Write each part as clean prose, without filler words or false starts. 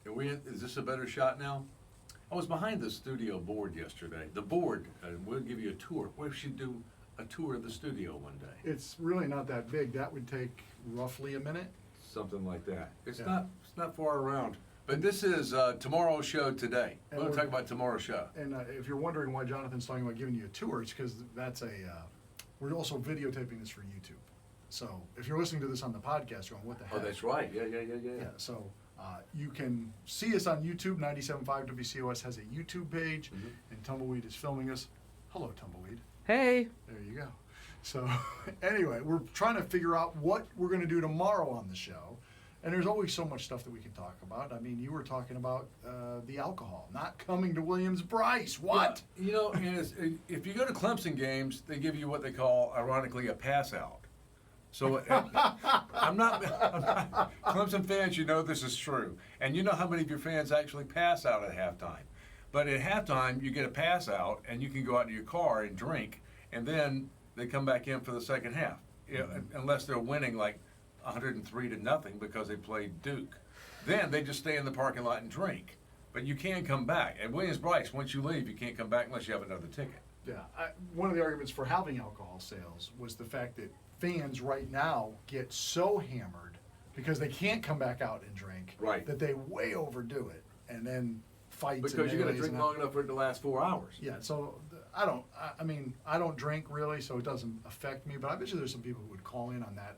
Is this a better shot now? I was behind the studio board yesterday. The board, we'll give you a tour. We should do a tour of the studio one day. It's really not that big. That would take roughly a minute. Something like that. It's Yeah. not far around. But this is tomorrow's show today. And We're going to we're- talk about tomorrow's show. And if you're wondering why Jonathan's talking about giving you a tour, it's because we're also videotaping this for YouTube. So if you're listening to this on the podcast, you're going, what the heck? Oh, that's right. Yeah. Yeah, so you can see us on YouTube. 97.5 WCOS has a YouTube page, Mhm. and Tumbleweed is filming us. Hello, Tumbleweed. Hey. There you go. So anyway, we're trying to figure out what we're going to do tomorrow on the show. And there's always so much stuff that we can talk about. I mean, you were talking about the alcohol not coming to Williams-Brice. What? Yeah, you know, and if you go to Clemson games, they give you what they call, ironically, a pass out. So I'm not Clemson fans, you know this is true. And you know how many of your fans actually pass out at halftime. But at halftime, you get a pass out, and you can go out to your car and drink, and then they come back in for the second half, unless they're winning like 103-0 because they played Duke. Then they just stay in the parking lot and drink. But you can come back. At Williams-Brice, once you leave, you can't come back unless you have another ticket. Yeah. One of the arguments for having alcohol sales was the fact that fans right now get so hammered because they can't come back out and drink Right. that they way overdo it. And then fights Because and you're going to melees drink and long enough for it to last 4 hours. Yeah, so I mean, I don't drink really, so it doesn't affect me, but I bet you there's some people who would call in on that.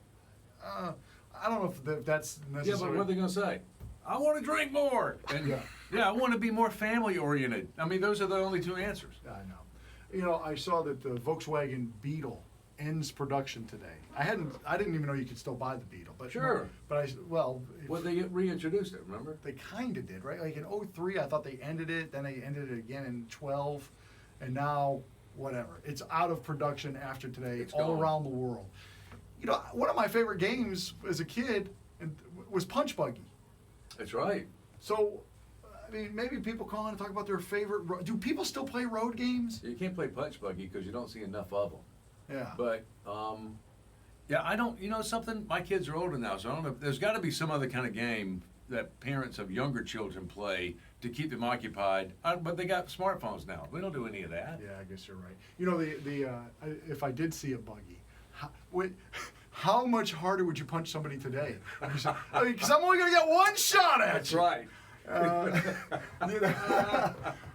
I don't know if that's Yeah, necessary. but what are they going to say? I want to drink more. And Yeah. I want to be more family oriented. I mean, those are the only two answers. I know. You know, I saw that the Volkswagen Beetle ends production today. I didn't even know you could still buy the Beetle. But Sure. But Well, they reintroduced it, remember? they kind of did, right? Like in 03, I thought they ended it, then they ended it again in 12, and now, whatever. It's out of production after today, It's all gone. around the world. You know, one of my favorite games as a kid was Punch Buggy. That's right. So, I mean, maybe people call in and talk about their favorite. Do people still play road games? You can't play punch buggy because you don't see enough of them. Yeah. But, yeah, I don't, you know something, my kids are older now, so I don't know, there's got to be some other kind of game that parents of younger children play to keep them occupied. But they got smartphones now. We don't do any of that. Yeah, I guess you're right. You know, if I did see a buggy, how much harder would you punch somebody today? Because I'm only going to get one shot at That's you. right. You know,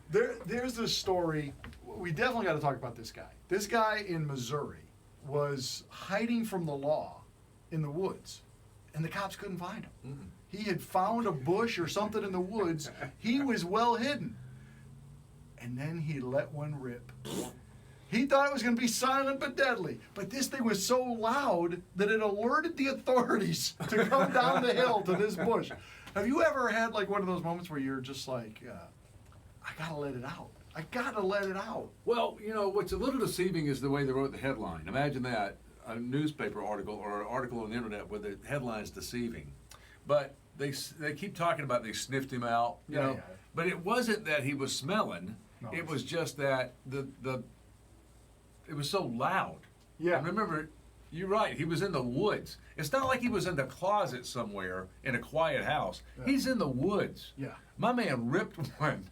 there's this story. We definitely got to talk about this guy. This guy in Missouri was hiding from the law in the woods, and the cops couldn't find him. Mm-mm. He had found a bush or something in the woods. He was well hidden. And then he let one rip. He thought it was going to be silent but deadly. But this thing was so loud that it alerted the authorities to come down the hill to this bush. Have you ever had like one of those moments where you're just like, I got to let it out. I got to let it out. Well, you know, what's a little deceiving is the way they wrote the headline. Imagine that, a newspaper article or an article on the internet where the headline's deceiving. But they keep talking about they sniffed him out, you know. Yeah. But it wasn't that he was smelling. No, It was just that it was so loud. Yeah. And remember, you're right, he was in the woods. It's not like he was in the closet somewhere in a quiet house. Yeah. He's in the woods. Yeah. My man ripped one.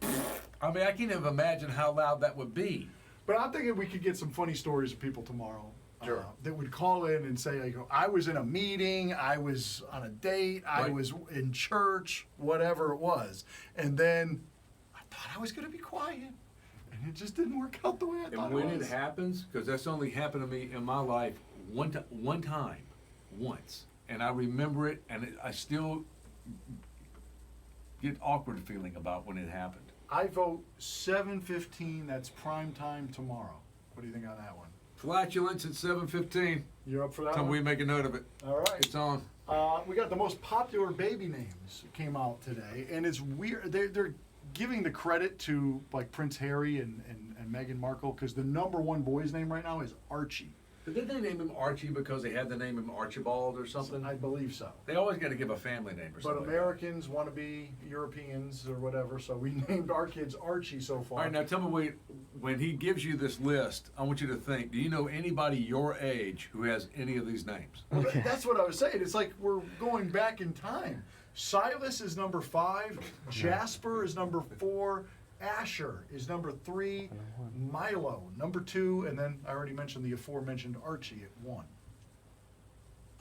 I mean, I can't even imagine how loud that would be. But I'm thinking we could get some funny stories of people tomorrow. Sure. That would call in and say, like, I was in a meeting, I was on a date, I Right. was in church, whatever it was. And then I thought I was going to be quiet. And it just didn't work out the way I thought And when it it was. happens, because that's only happened to me in my life one time, once, and I remember it, and I still get awkward feeling about when it happened. I vote 7:15, that's prime time tomorrow. What do you think on that one? Flatulence at 7:15. You're up for that Can one? we make a note of it? All right. It's on. We got the most popular baby names came out today, and it's weird. They're giving the credit to like Prince Harry and Meghan Markle because the #1 boy's name right now is Archie. But did they name him Archie because they had to name him Archibald or something? I believe so. They always got to give a family name or But something. Americans want to be Europeans or whatever, so we named our kids Archie so far. All right, now tell me, when he gives you this list, I want you to think, do you know anybody your age who has any of these names? Well, that's what I was saying. It's like we're going back in time. Silas is number 5. Jasper is number 4. Asher is number 3. Milo, number 2. And then I already mentioned the aforementioned Archie at 1.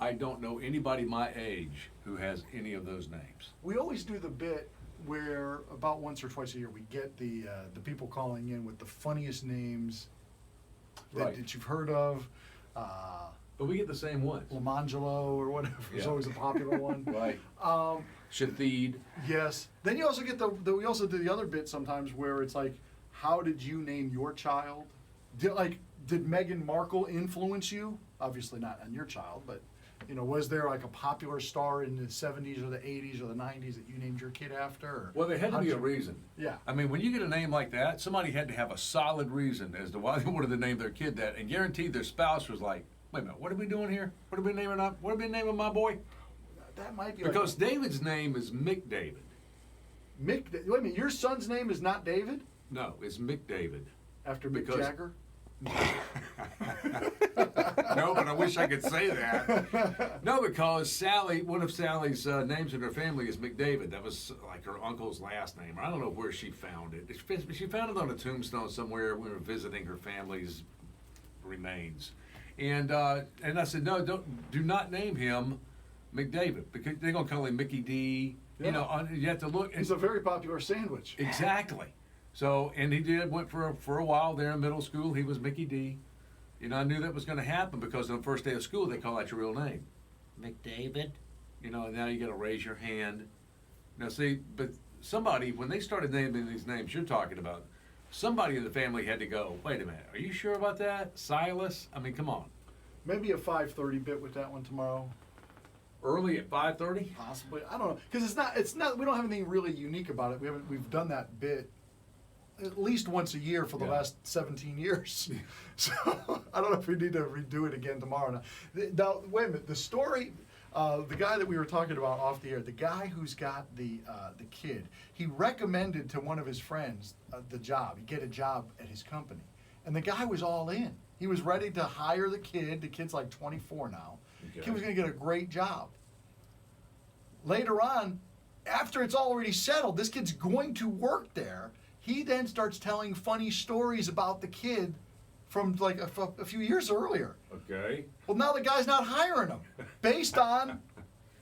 I don't know anybody my age who has any of those names. We always do the bit where about once or twice a year we get the people calling in with the funniest names Right. that you've heard of. But we get the same ones. Lamangelo or whatever is Yeah. always a popular one. Right. Shathid. Yes. Then you also get we also do the other bit sometimes where it's like, how did you name your child? Did Meghan Markle influence you? Obviously not on your child, but was there like a popular star in the 70s or the 80s or the 90s that you named your kid after? Or Well, there had to how'd be a you- reason. Yeah. I mean, when you get a name like that, somebody had to have a solid reason as to why they wanted to name their kid that, and guaranteed their spouse was like, "Wait a minute, what are we doing here? What are we naming up? What are we naming my boy?" That might be Because David's name is McDavid. Wait a minute, your son's name is not David? No, it's McDavid. After Mick Because- Jagger? No, but I wish I could say that. No, because Sally, one of Sally's names in her family is McDavid. That was like her uncle's last name. I don't know where she found it. She found it on a tombstone somewhere when we were visiting her family's remains. And I said, no, do not name him McDavid, because they're gonna call him Mickey D. Yeah. You have to look. It's a very popular sandwich. Exactly. So, and he went for a while there in middle school. He was Mickey D. I knew that was going to happen because on the first day of school they call out your real name, McDavid. And now you got to raise your hand. Now, see, but somebody when they started naming these names you're talking about, somebody in the family had to go, wait a minute, are you sure about that, Silas? I mean, come on. Maybe a 5:30 bit with that one tomorrow. Early at 5:30. Possibly. I don't know. Because it's not, we don't have anything really unique about it. We've done that bit at least once a year for the Yeah. last 17 years. So I don't know if we need to redo it again tomorrow. Now, wait a minute. The story, the guy that we were talking about off the air, the guy who's got the kid, he recommended to one of his friends the job. He'd get a job at his company. And the guy was all in. He was ready to hire the kid. The kid's like 24 now. Okay. He was going to get a great job. Later on, after it's already settled, this kid's going to work there. He then starts telling funny stories about the kid from like a few years earlier. Okay. Well, now the guy's not hiring him based on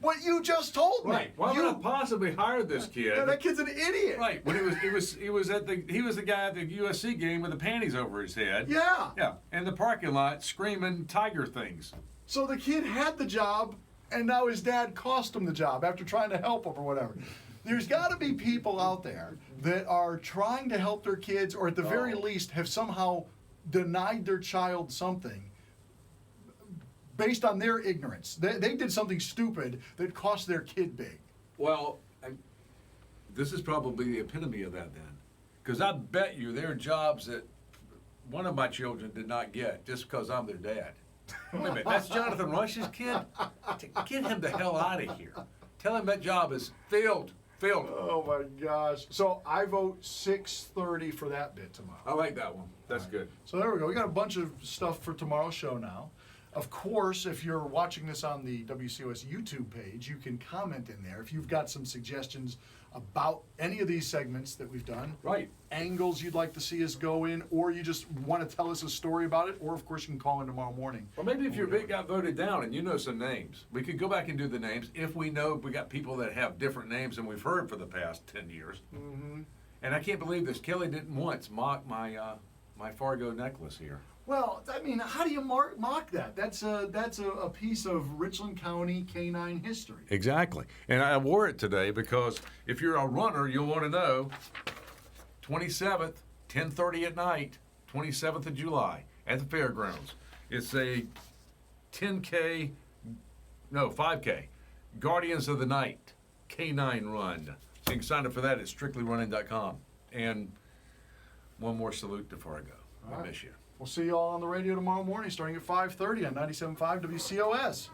what you just told me. Right. Why would I possibly hire this kid? Yeah, that kid's an idiot. Right. When he was the guy at the USC game with the panties over his head. Yeah. Yeah. In the parking lot screaming tiger things. So the kid had the job, and now his dad cost him the job after trying to help him or whatever. There's got to be people out there that are trying to help their kids, or at the very least have somehow denied their child something based on their ignorance. They did something stupid that cost their kid big. Well, this is probably the epitome of that then. Because I bet you there are jobs that one of my children did not get just because I'm their dad. Wait a minute, that's Jonathan Rush's kid? Get him the hell out of here. Tell him that job is filled. Oh my gosh. So I vote 6:30 for that bit tomorrow. I like that one. That's good. So there we go. We got a bunch of stuff for tomorrow's show now. Of course, if you're watching this on the WCOS YouTube page, you can comment in there if you've got some suggestions about any of these segments that we've done. Right. Angles you'd like to see us go in, or you just want to tell us a story about it, or of course you can call in tomorrow morning. Or maybe if your bit got voted down and you know some names, we could go back and do the names if we know we got people that have different names than we've heard for the past 10 years. Mm-hmm. And I can't believe this. Kelly didn't once mock my Fargo necklace here. Well, I mean, how do you mock that? That's a piece of Richland County canine history. Exactly. And I wore it today because if you're a runner, you'll want to know 27th, 10:30 at night, 27th of July at the fairgrounds. It's a 5K, Guardians of the Night canine run. So you can sign up for that at strictlyrunning.com. And one more salute to Fargo. I All right. miss you. We'll see you all on the radio tomorrow morning starting at 5:30 on 97.5 WCOS.